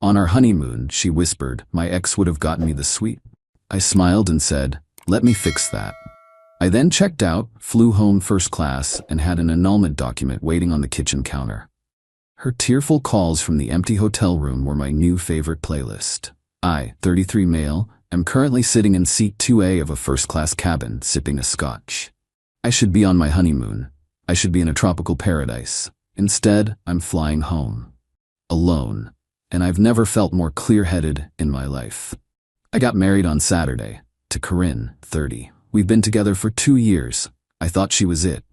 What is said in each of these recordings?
On our honeymoon, she whispered, my ex would have gotten me the suite. I smiled and said, let me fix that. I then checked out, flew home first class, and had an annulment document waiting on the kitchen counter. Her tearful calls from the empty hotel room were my new favorite playlist. I, 33 male, am currently sitting in seat 2A of a first-class cabin, sipping a scotch. I should be on my honeymoon. I should be in a tropical paradise. Instead, I'm flying home. Alone. And I've never felt more clear-headed in my life. I got married on Saturday, to Corinne, 30. We've been together for 2 years. I thought she was it.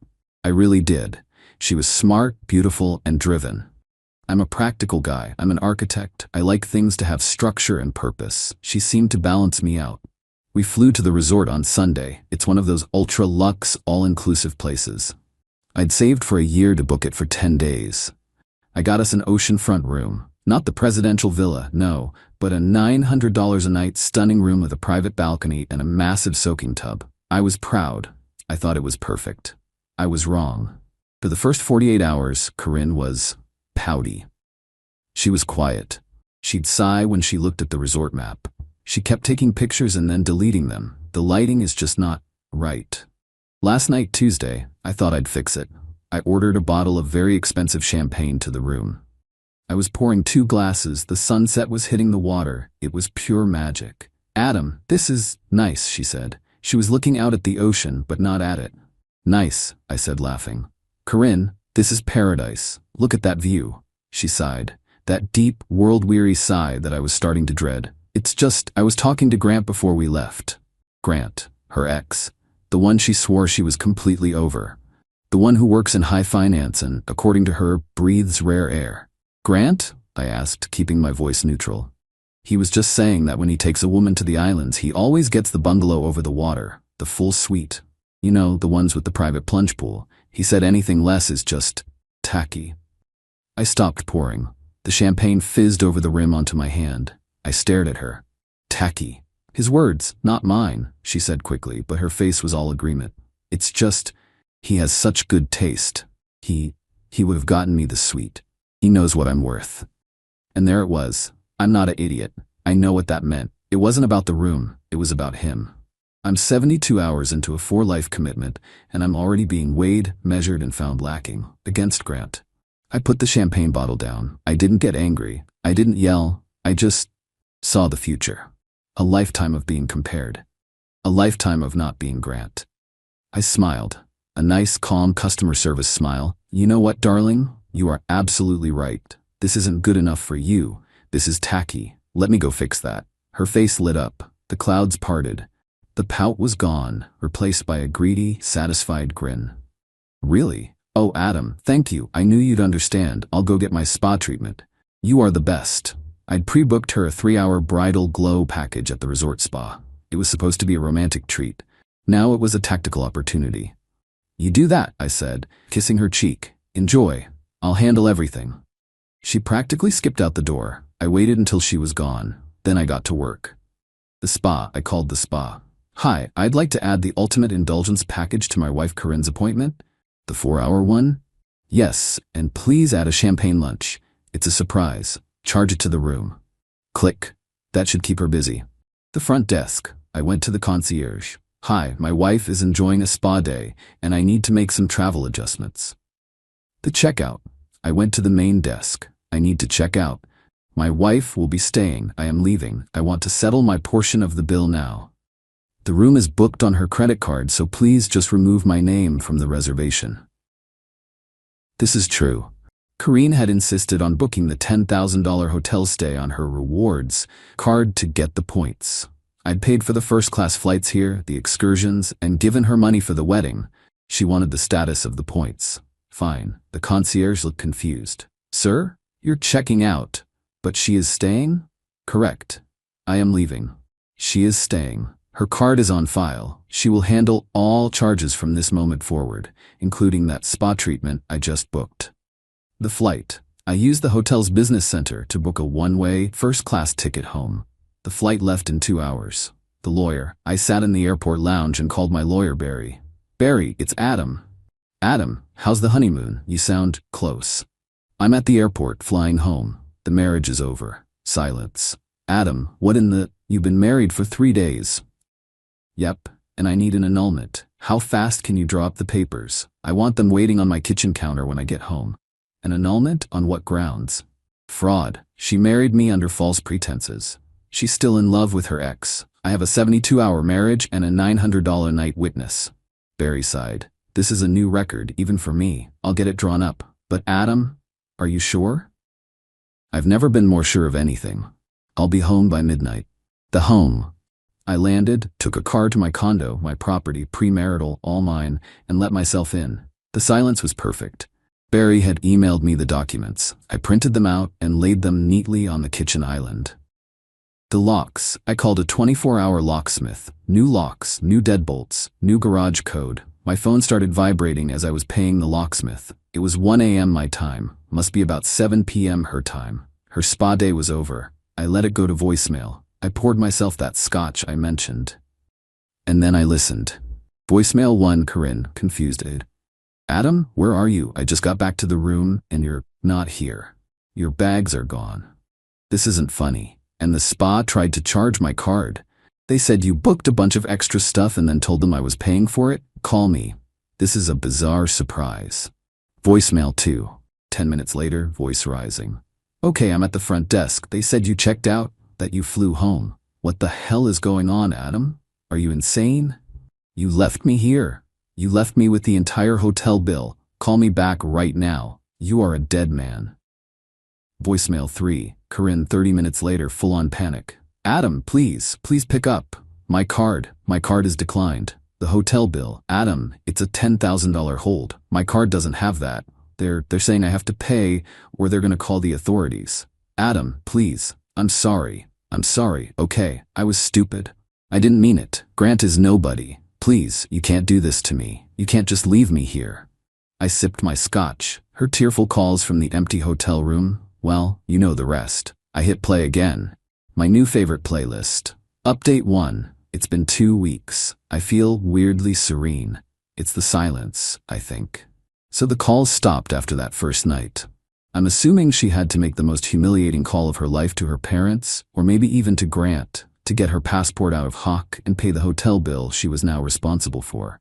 I really did. She was smart, beautiful, and driven. I'm a practical guy. I'm an architect. I like things to have structure and purpose. She seemed to balance me out. We flew to the resort on Sunday. It's one of those ultra-luxe, all-inclusive places. I'd saved for a year to book it for 10 days. I got us an oceanfront room. Not the presidential villa, no, but a $900 a night stunning room with a private balcony and a massive soaking tub. I was proud. I thought it was perfect. I was wrong. For the first 48 hours, Corinne was pouty. She was quiet. She'd sigh when she looked at the resort map. She kept taking pictures and then deleting them. The lighting is just not right. Last night, Tuesday, I thought I'd fix it. I ordered a bottle of very expensive champagne to the room. I was pouring 2 glasses. The sunset was hitting the water. It was pure magic. Adam, this is nice, she said. She was looking out at the ocean, but not at it. Nice, I said, laughing. Corinne, this is paradise. Look at that view. She sighed. That deep, world-weary sigh that I was starting to dread. It's just, I was talking to Grant before we left. Grant, her ex. The one she swore she was completely over. The one who works in high finance and, according to her, breathes rare air. Grant? I asked, keeping my voice neutral. He was just saying that when he takes a woman to the islands, he always gets the bungalow over the water, the full suite. You know, the ones with the private plunge pool. He said anything less is just tacky. I stopped pouring. The champagne fizzed over the rim onto my hand. I stared at her. Tacky. His words, not mine, she said quickly, but her face was all agreement. It's just, he has such good taste. He would have gotten me the suite. He knows what I'm worth. And there it was. I'm not an idiot. I know what that meant. It wasn't about the room. It was about him. I'm 72 hours into a 4-life commitment, and I'm already being weighed, measured, and found lacking. Against Grant. I put the champagne bottle down. I didn't get angry. I didn't yell. I just saw the future. A lifetime of being compared. A lifetime of not being Grant. I smiled. A nice, calm customer service smile. You know what, darling? You are absolutely right. This isn't good enough for you. This is tacky. Let me go fix that. Her face lit up. The clouds parted. The pout was gone, replaced by a greedy, satisfied grin. Really? Oh, Adam, thank you. I knew you'd understand. I'll go get my spa treatment. You are the best. I'd pre-booked her a 3-hour bridal glow package at the resort spa. It was supposed to be a romantic treat. Now it was a tactical opportunity. You do that, I said, kissing her cheek. Enjoy. I'll handle everything. She practically skipped out the door. I waited until she was gone. Then I got to work. The spa, I called the spa. Hi, I'd like to add the ultimate indulgence package to my wife Corinne's appointment. The 4-hour one? Yes, and please add a champagne lunch. It's a surprise. Charge it to the room. Click. That should keep her busy. The front desk. I went to the concierge. Hi, my wife is enjoying a spa day, and I need to make some travel adjustments. The checkout. I went to the main desk. I need to check out. My wife will be staying. I am leaving. I want to settle my portion of the bill now. The room is booked on her credit card, so please just remove my name from the reservation. This is true. Corinne had insisted on booking the $10,000 hotel stay on her rewards card to get the points. I'd paid for the first-class flights here, the excursions, and given her money for the wedding. She wanted the status of the points. Fine. The concierge looked confused. Sir, you're checking out. But she is staying? Correct. I am leaving. She is staying. Her card is on file. She will handle all charges from this moment forward, including that spa treatment I just booked. The flight. I used the hotel's business center to book a one-way, first-class ticket home. The flight left in 2 hours. The lawyer. I sat in the airport lounge and called my lawyer Barry. Barry, it's Adam. Adam, how's the honeymoon? You sound close. I'm at the airport, flying home. The marriage is over. Silence. Adam, what in the... You've been married for 3 days. Yep, and I need an annulment. How fast can you draw up the papers? I want them waiting on my kitchen counter when I get home. An annulment? On what grounds? Fraud. She married me under false pretenses. She's still in love with her ex. I have a 72-hour marriage and a $900 night witness. Barry sighed. This is a new record, even for me. I'll get it drawn up. But Adam, are you sure? I've never been more sure of anything. I'll be home by midnight. The home. I landed, took a car to my condo, my property, premarital, all mine, and let myself in. The silence was perfect. Barry had emailed me the documents. I printed them out and laid them neatly on the kitchen island. The locks. I called a 24-hour locksmith. New locks, new deadbolts, new garage code. My phone started vibrating as I was paying the locksmith. It was 1 a.m. my time. Must be about 7 p.m. her time. Her spa day was over. I let it go to voicemail. I poured myself that scotch I mentioned. And then I listened. Voicemail 1, Corinne, confused. Adam, where are you? I just got back to the room, and you're not here. Your bags are gone. This isn't funny. And the spa tried to charge my card. They said you booked a bunch of extra stuff and then told them I was paying for it? Call me. This is a bizarre surprise. Voicemail 2. 10 minutes later, voice rising. Okay, I'm at the front desk. They said you checked out, that you flew home. What the hell is going on, Adam? Are you insane? You left me here. You left me with the entire hotel bill. Call me back right now. You are a dead man. Voicemail 3. Corinne, 30 minutes later, full-on panic. Adam, please pick up. My card is declined. The hotel bill. Adam, it's a $10,000 hold. My card doesn't have that. They're saying I have to pay or they're gonna call the authorities. Adam, please. I'm sorry. Okay, I was stupid. I didn't mean it. Grant is nobody. Please, you can't do this to me. You can't just leave me here. I sipped my scotch. Her tearful calls from the empty hotel room. Well, you know the rest. I hit play again. My new favorite playlist. Update 1. It's been 2 weeks. I feel weirdly serene. It's the silence, I think. So the calls stopped after that first night. I'm assuming she had to make the most humiliating call of her life to her parents, or maybe even to Grant, to get her passport out of hock and pay the hotel bill she was now responsible for.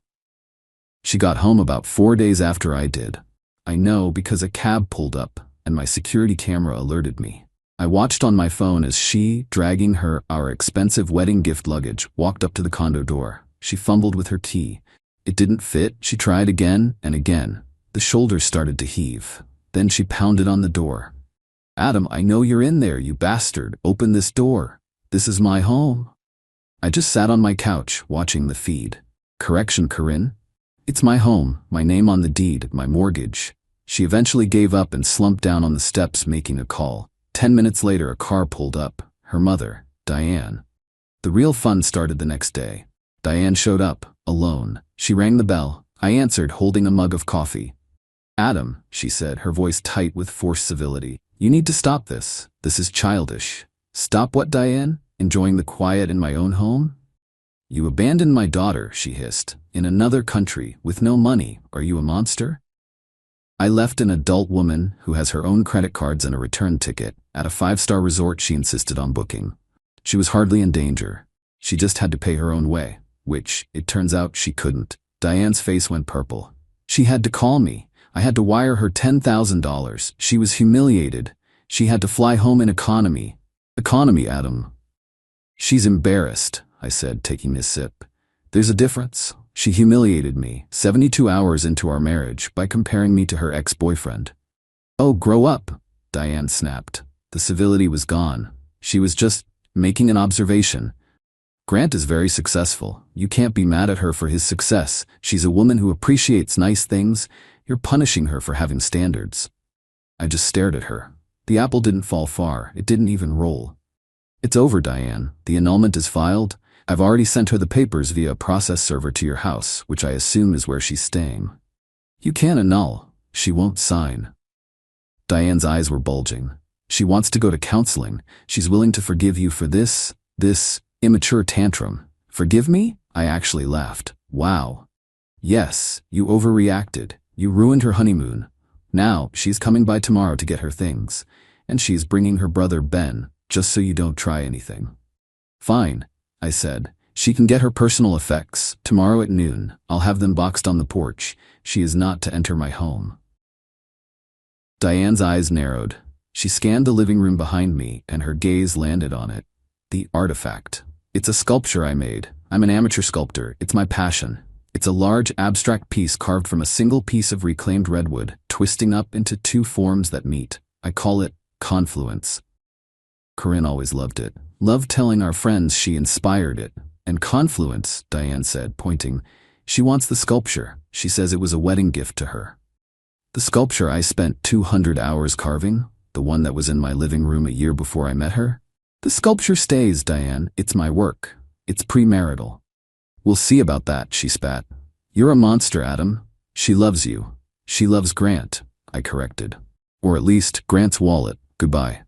She got home about 4 days after I did. I know because a cab pulled up, and my security camera alerted me. I watched on my phone as she, dragging our expensive wedding gift luggage, walked up to the condo door. She fumbled with her key. It didn't fit. She tried again and again. The shoulders started to heave. Then she pounded on the door. Adam, I know you're in there, you bastard. Open this door. This is my home. I just sat on my couch, watching the feed. Correction, Corinne. It's my home, my name on the deed, my mortgage. She eventually gave up and slumped down on the steps making a call. 10 minutes later, a car pulled up. Her mother, Diane. The real fun started the next day. Diane showed up, alone. She rang the bell. I answered, holding a mug of coffee. Adam, she said, her voice tight with forced civility. You need to stop this. This is childish. Stop what, Diane? Enjoying the quiet in my own home? You abandoned my daughter, she hissed. In another country, with no money. Are you a monster? I left an adult woman who has her own credit cards and a return ticket at a 5-star resort she insisted on booking. She was hardly in danger. She just had to pay her own way, which, it turns out, she couldn't. Diane's face went purple. She had to call me. I had to wire her $10,000. She was humiliated. She had to fly home in economy. Economy, Adam. She's embarrassed, I said, taking a sip. There's a difference. She humiliated me, 72 hours into our marriage, by comparing me to her ex-boyfriend. Oh, grow up, Diane snapped. The civility was gone. She was just making an observation. Grant is very successful. You can't be mad at her for his success. She's a woman who appreciates nice things. You're punishing her for having standards. I just stared at her. The apple didn't fall far. It didn't even roll. It's over, Diane. The annulment is filed. I've already sent her the papers via a process server to your house, which I assume is where she's staying. You can't annul. She won't sign. Diane's eyes were bulging. She wants to go to counseling. She's willing to forgive you for this immature tantrum. Forgive me? I actually laughed. Wow. Yes, you overreacted. You ruined her honeymoon. Now, she's coming by tomorrow to get her things. And she's bringing her brother Ben. just so you don't try anything. Fine, I said. She can get her personal effects. Tomorrow at noon, I'll have them boxed on the porch. She is not to enter my home. Diane's eyes narrowed. She scanned the living room behind me, and her gaze landed on it. The artifact. It's a sculpture I made. I'm an amateur sculptor. It's my passion. It's a large, abstract piece carved from a single piece of reclaimed redwood, twisting up into two forms that meet. I call it confluence. Corinne always loved it. Loved telling our friends she inspired it. And confluence, Diane said, pointing. She wants the sculpture. She says it was a wedding gift to her. The sculpture I spent 200 hours carving, the one that was in my living room a year before I met her. The sculpture stays, Diane. It's my work. It's premarital. We'll see about that, she spat. You're a monster, Adam. She loves you. She loves Grant, I corrected. Or at least Grant's wallet. Goodbye.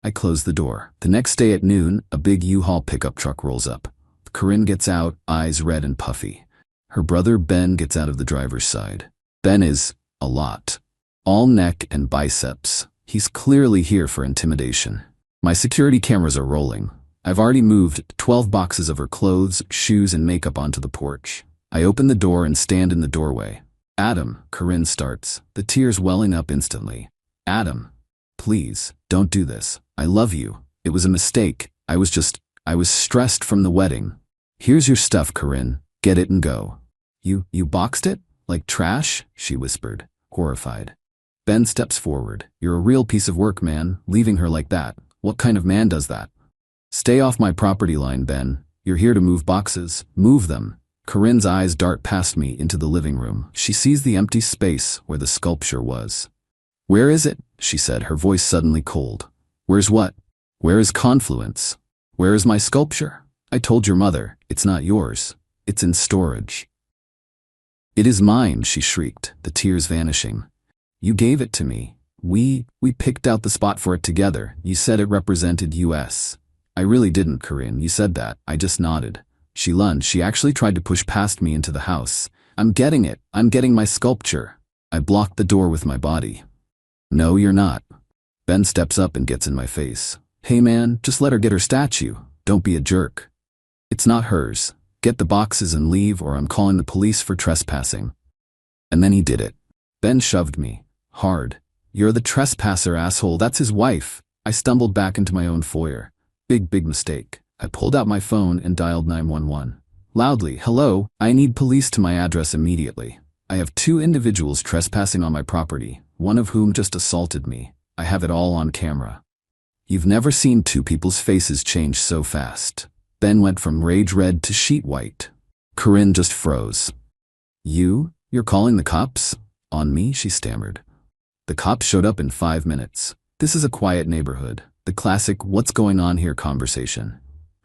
I closed the door. The next day at noon, a big U-Haul pickup truck rolls up. Corinne gets out, eyes red and puffy. Her brother Ben gets out of the driver's side. Ben is a lot. All neck and biceps. He's clearly here for intimidation. My security cameras are rolling. I've already moved 12 boxes of her clothes, shoes, and makeup onto the porch. I open the door and stand in the doorway. Adam, Corinne starts, the tears welling up instantly. Adam, please, don't do this. I love you. It was a mistake. I was stressed from the wedding. Here's your stuff, Corinne. Get it and go. You boxed it? Like trash? She whispered, horrified. Ben steps forward. You're a real piece of work, man, leaving her like that. What kind of man does that? Stay off my property line, Ben. You're here to move boxes. Move them. Corinne's eyes dart past me into the living room. She sees the empty space where the sculpture was. Where is it? She said, her voice suddenly cold. Where's what? Where is confluence? Where is my sculpture? I told your mother, it's not yours. It's in storage. It is mine, she shrieked, the tears vanishing. You gave it to me. We picked out the spot for it together. You said it represented US. I really didn't, Corinne. You said that. I just nodded. She lunged. She actually tried to push past me into the house. I'm getting it. I'm getting my sculpture. I blocked the door with my body. No, you're not. Ben steps up and gets in my face. Hey man, just let her get her statue. Don't be a jerk. It's not hers. Get the boxes and leave, or I'm calling the police for trespassing. And then he did it. Ben shoved me. Hard. You're the trespasser, asshole. That's his wife. I stumbled back into my own foyer. Big mistake. I pulled out my phone and dialed 911. Loudly, hello, I need police to my address immediately. I have 2 individuals trespassing on my property, one of whom just assaulted me. I have it all on camera. You've never seen 2 people's faces change so fast. Ben went from rage red to sheet white. Corinne just froze. You're calling the cops? On me, she stammered. The cops showed up in 5 minutes. This is a quiet neighborhood. The classic, what's going on here conversation.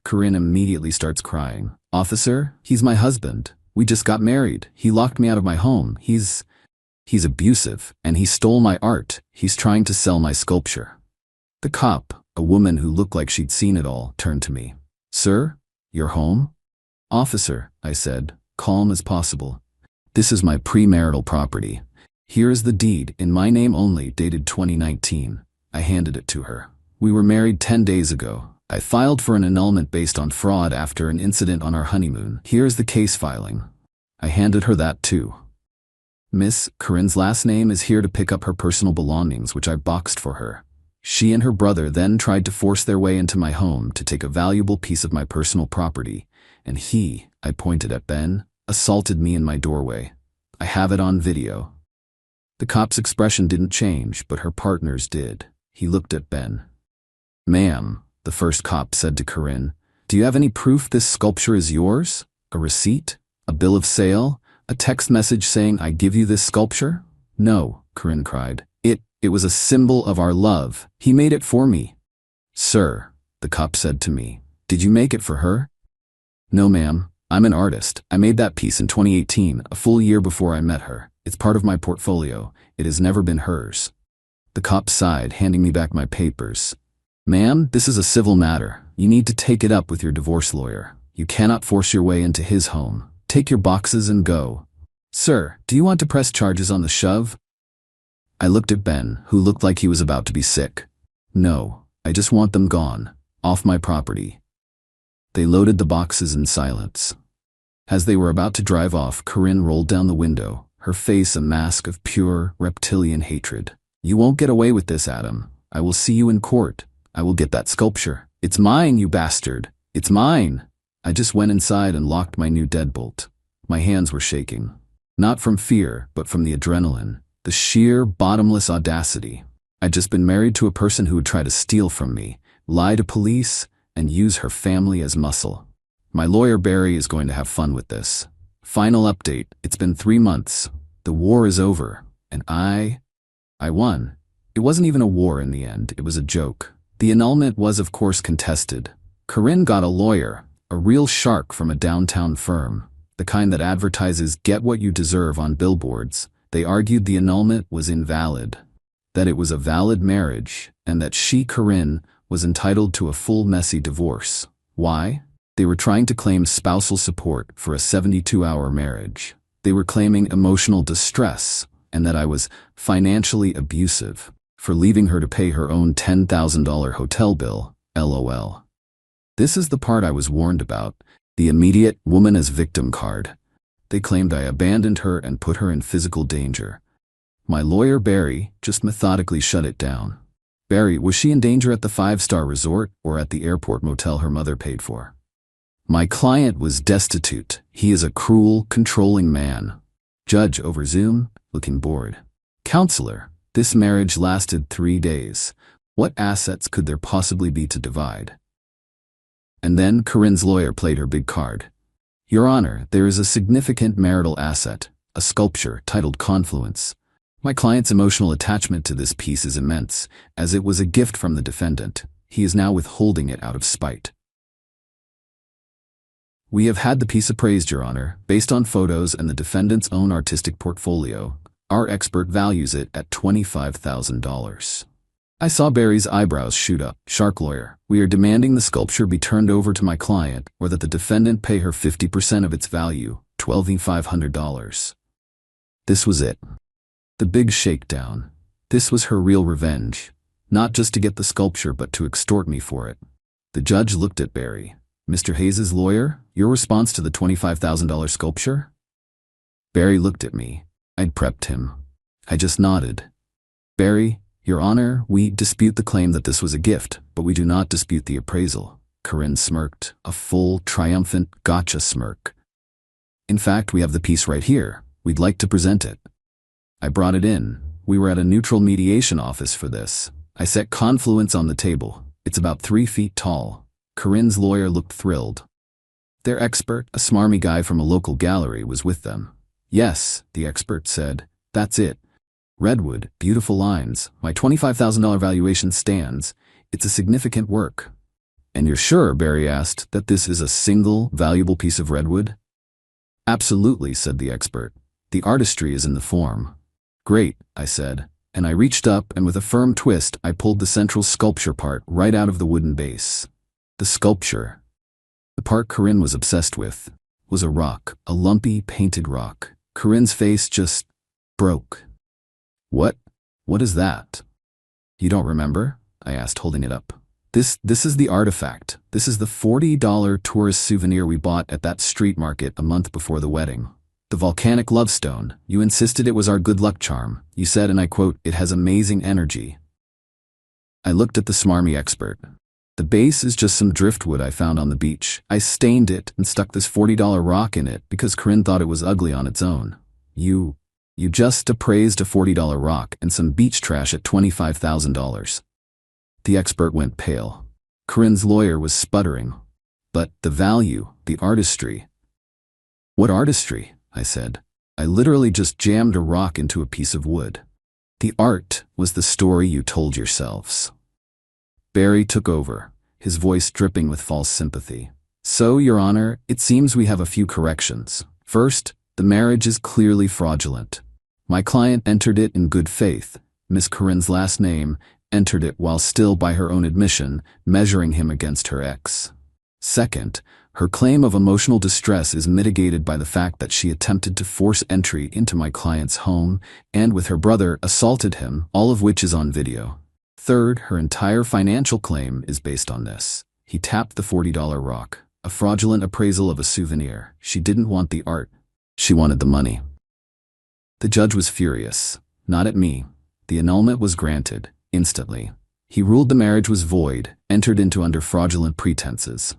Corinne immediately starts crying. Officer, he's my husband. We just got married. He locked me out of my home. He's abusive, and he stole my art. He's trying to sell my sculpture. The cop, a woman who looked like she'd seen it all, turned to me. Sir, you're home? Officer, I said, calm as possible. This is my premarital property. Here is the deed, in my name only, dated 2019. I handed it to her. We were married 10 days ago. I filed for an annulment based on fraud after an incident on our honeymoon. Here's the case filing. I handed her that too. Miss Corinne's last name is here to pick up her personal belongings, which I boxed for her. She and her brother then tried to force their way into my home to take a valuable piece of my personal property, and he, I pointed at Ben, assaulted me in my doorway. I have it on video. The cop's expression didn't change, but her partner's did. He looked at Ben. Ma'am, the first cop said to Corinne, do you have any proof this sculpture is yours? A receipt? A bill of sale? A text message saying I give you this sculpture? No, Corinne cried. It was a symbol of our love. He made it for me. Sir, the cop said to me, did you make it for her? No, ma'am. I'm an artist. I made that piece in 2018, a full year before I met her. It's part of my portfolio. It has never been hers. The cop sighed, handing me back my papers. Ma'am, this is a civil matter. You need to take it up with your divorce lawyer. You cannot force your way into his home. Take your boxes and go. Sir, do you want to press charges on the shove? I looked at Ben, who looked like he was about to be sick. No, I just want them gone, off my property. They loaded the boxes in silence. As they were about to drive off, Corinne rolled down the window, her face a mask of pure, reptilian hatred. You won't get away with this, Adam. I will see you in court. I will get that sculpture. It's mine, you bastard. It's mine. I just went inside and locked my new deadbolt. My hands were shaking. Not from fear, but from the adrenaline. The sheer, bottomless audacity. I'd just been married to a person who would try to steal from me, lie to police, and use her family as muscle. My lawyer Barry is going to have fun with this. Final update, it's been 3 months. The war is over, and I won. It wasn't even a war in the end, it was a joke. The annulment was of course contested. Corinne got a lawyer, a real shark from a downtown firm, the kind that advertises "get what you deserve" on billboards. They argued the annulment was invalid, that it was a valid marriage, and that she, Corinne, was entitled to a full messy divorce. Why? They were trying to claim spousal support for a 72-hour marriage. They were claiming emotional distress, and that I was financially abusive for leaving her to pay her own $10,000 hotel bill, LOL. This is the part I was warned about, the immediate woman as victim card. They claimed I abandoned her and put her in physical danger. My lawyer Barry just methodically shut it down. Barry, was she in danger at the 5-star resort or at the airport motel her mother paid for? My client was destitute. He is a cruel, controlling man. Judge over Zoom, looking bored. Counselor, this marriage lasted 3 days. What assets could there possibly be to divide? And then Corinne's lawyer played her big card. Your Honor, there is a significant marital asset, a sculpture titled Confluence. My client's emotional attachment to this piece is immense, as it was a gift from the defendant. He is now withholding it out of spite. We have had the piece appraised, Your Honor, based on photos and the defendant's own artistic portfolio. Our expert values it at $25,000. I saw Barry's eyebrows shoot up. Shark lawyer, we are demanding the sculpture be turned over to my client, or that the defendant pay her 50% of its value, $12,500. This was it. The big shakedown. This was her real revenge. Not just to get the sculpture, but to extort me for it. The judge looked at Barry. Mr. Hayes' lawyer, your response to the $25,000 sculpture? Barry looked at me. I'd prepped him. I just nodded. Barry, Your Honor, we dispute the claim that this was a gift, but we do not dispute the appraisal. Corinne smirked, a full, triumphant gotcha smirk. In fact, we have the piece right here. We'd like to present it. I brought it in. We were at a neutral mediation office for this. I set Confluence on the table. It's about 3 feet tall. Corinne's lawyer looked thrilled. Their expert, a smarmy guy from a local gallery, was with them. Yes, the expert said. That's it. Redwood, beautiful lines. My $25,000 valuation stands. It's a significant work. And you're sure, Barry asked, that this is a single, valuable piece of redwood? Absolutely, said the expert. The artistry is in the form. Great, I said, and I reached up and with a firm twist I pulled the central sculpture part right out of the wooden base. The sculpture, the part Corinne was obsessed with, was a rock, a lumpy, painted rock. Corinne's face just broke. What? What is that? You don't remember? I asked, holding it up. This is the artifact. This is the $40 tourist souvenir we bought at that street market a month before the wedding. The volcanic lovestone. You insisted it was our good luck charm. You said, and I quote, it has amazing energy. I looked at the smarmy expert. The base is just some driftwood I found on the beach. I stained it and stuck this $40 rock in it because Corinne thought it was ugly on its own. You just appraised a $40 rock and some beach trash at $25,000. The expert went pale. Corinne's lawyer was sputtering. But the value, the artistry. What artistry? I said. I literally just jammed a rock into a piece of wood. The art was the story you told yourselves. Barry took over, his voice dripping with false sympathy. So, Your Honor, it seems we have a few corrections. First, the marriage is clearly fraudulent. My client entered it in good faith. Miss Corinne's last name entered it while still, by her own admission, measuring him against her ex. Second, her claim of emotional distress is mitigated by the fact that she attempted to force entry into my client's home and with her brother assaulted him, all of which is on video. Third, her entire financial claim is based on this. He tapped the $40 rock, a fraudulent appraisal of a souvenir. She didn't want the art. She wanted the money. The judge was furious. Not at me. The annulment was granted, instantly. He ruled the marriage was void, entered into under fraudulent pretenses.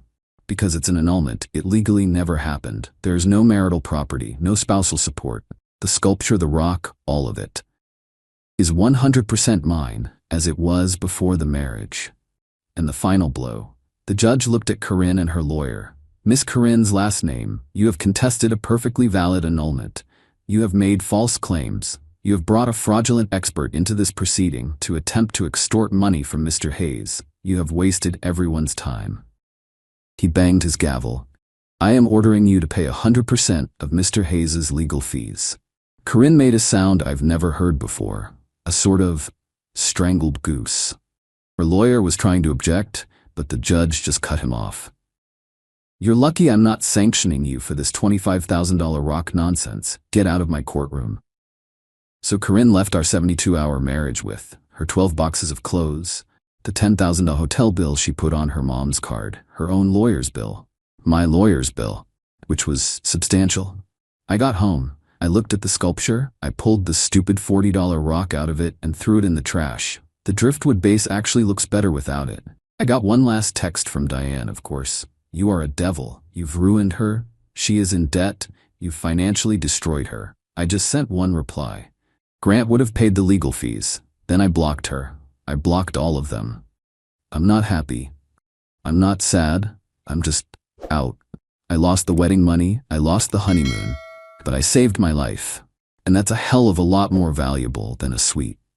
Because it's an annulment, it legally never happened. There is no marital property, no spousal support. The sculpture, the rock, all of it is 100% mine, as it was before the marriage. And the final blow. The judge looked at Corinne and her lawyer. Miss Corinne's last name, you have contested a perfectly valid annulment. You have made false claims. You have brought a fraudulent expert into this proceeding to attempt to extort money from Mr. Hayes. You have wasted everyone's time. He banged his gavel. I am ordering you to pay 100% of Mr. Hayes's legal fees. Corinne made a sound I've never heard before. A sort of strangled goose. Her lawyer was trying to object, but the judge just cut him off. You're lucky I'm not sanctioning you for this $25,000 rock nonsense. Get out of my courtroom. So Corinne left our 72-hour marriage with her 12 boxes of clothes, the $10,000 hotel bill she put on her mom's card, her own lawyer's bill, my lawyer's bill, which was substantial. I got home. I looked at the sculpture, I pulled the stupid $40 rock out of it and threw it in the trash. The driftwood base actually looks better without it. I got one last text from Diane, of course. You are a devil. You've ruined her. She is in debt. You've financially destroyed her. I just sent one reply. Grant would have paid the legal fees. Then I blocked her. I blocked all of them. I'm not happy. I'm not sad. I'm just out. I lost the wedding money. I lost the honeymoon. But I saved my life. And that's a hell of a lot more valuable than a sweet